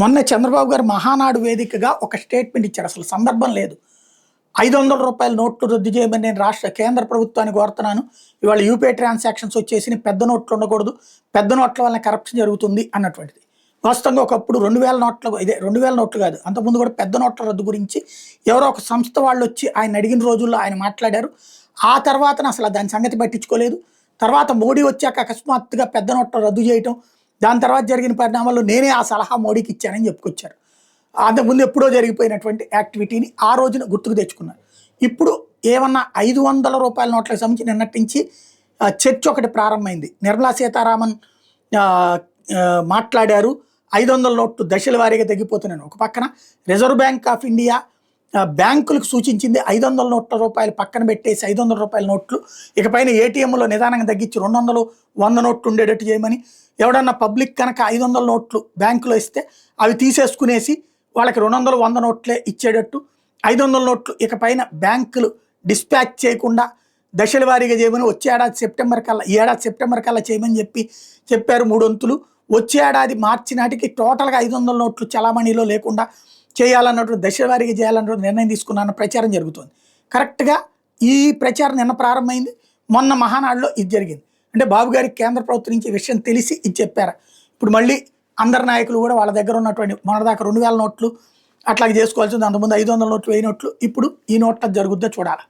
మొన్న చంద్రబాబు గారు మహానాడు వేదికగా ఒక స్టేట్మెంట్ ఇచ్చారు. అసలు సందర్భం లేదు. రూ. 500 నోట్లు రద్దు చేయమని నేను కేంద్ర ప్రభుత్వాన్ని కోరుతున్నాను. ఇవాళ యూపీఐ ట్రాన్సాక్షన్స్ వచ్చేసి పెద్ద నోట్లు ఉండకూడదు. పెద్ద నోట్ల వల్ల కరప్షన్ జరుగుతుంది అన్నటువంటిది. వాస్తవంగా ఒకప్పుడు 2000 నోట్ల 2000 నోట్లు కాదు. అంతకుముందు కూడా పెద్ద నోట్ల రద్దు గురించి ఎవరో ఒక సంస్థ వాళ్ళు వచ్చి ఆయన అడిగిన రోజుల్లో ఆయన మాట్లాడారు. ఆ తర్వాత అసలు దాని సంగతి పట్టించుకోలేదు. తర్వాత మోడీ వచ్చాక అకస్మాత్తుగా పెద్ద నోట్ల రద్దు చేయటం, దాని తర్వాత జరిగిన పరిణామాల్లో నేనే ఆ సలహా మోడీకి ఇచ్చానని చెప్పుకొచ్చారు. అంతకుముందు ఎప్పుడో జరిగిపోయినటువంటి యాక్టివిటీని ఆ రోజున గుర్తుకు తెచ్చుకున్నారు. ఇప్పుడు ఏమన్నా రూ. 500 నోట్లకు సంబంధించి నిన్నటి నుంచి చర్చ ఒకటి ప్రారంభమైంది. నిర్మలా సీతారామన్ మాట్లాడారు. 500 నోట్లు దశల వారీగా తగ్గిపోతున్నాను. ఒక పక్కన రిజర్వ్ బ్యాంక్ ఆఫ్ ఇండియా బ్యాంకులకు సూచించింది 500 నోట్ల రూపాయలు పక్కన పెట్టేసి 500 నోట్లు ఇకపైన ఏటీఎంలో నిదానంగా తగ్గించి 200, 100 నోట్లు ఉండేటట్టు చేయమని. ఎవడన్నా పబ్లిక్ కనుక 500 నోట్లు బ్యాంకులో ఇస్తే అవి తీసేసుకునేసి వాళ్ళకి 200, 100 నోట్లే ఇచ్చేటట్టు, 500 నోట్లు ఇకపైన బ్యాంకులు డిస్పాచ్ చేయకుండా దశల వారీగా చేయమని వచ్చే ఏడాది సెప్టెంబర్ కల్లా, ఈ ఏడాది సెప్టెంబర్ కల్లా చేయమని చెప్పారు 3 వంతులు. వచ్చే ఏడాది మార్చి నాటికి టోటల్గా 500 నోట్లు చలామణిలో లేకుండా చేయాలన్నటువంటి దశల వారీగా చేయాలన్నటువంటి నిర్ణయం తీసుకున్న ప్రచారం జరుగుతుంది. కరెక్ట్గా ఈ ప్రచారం నిన్న ప్రారంభమైంది. మొన్న మహానాడులో ఇది జరిగింది. అంటే బాబు గారికి కేంద్ర ప్రభుత్వం నుంచి విషయం తెలిసి ఇది చెప్పారు. ఇప్పుడు మళ్ళీ అందరు నాయకులు కూడా వాళ్ళ దగ్గర ఉన్నటువంటి మొన్నదాకా 2000 నోట్లు అట్లాగే చేసుకోవాల్సింది. అంతకుముందు 500 నోట్లు, 1000 నోట్లు, ఇప్పుడు ఈ నోట్ల జరుగుద్దో చూడాలి.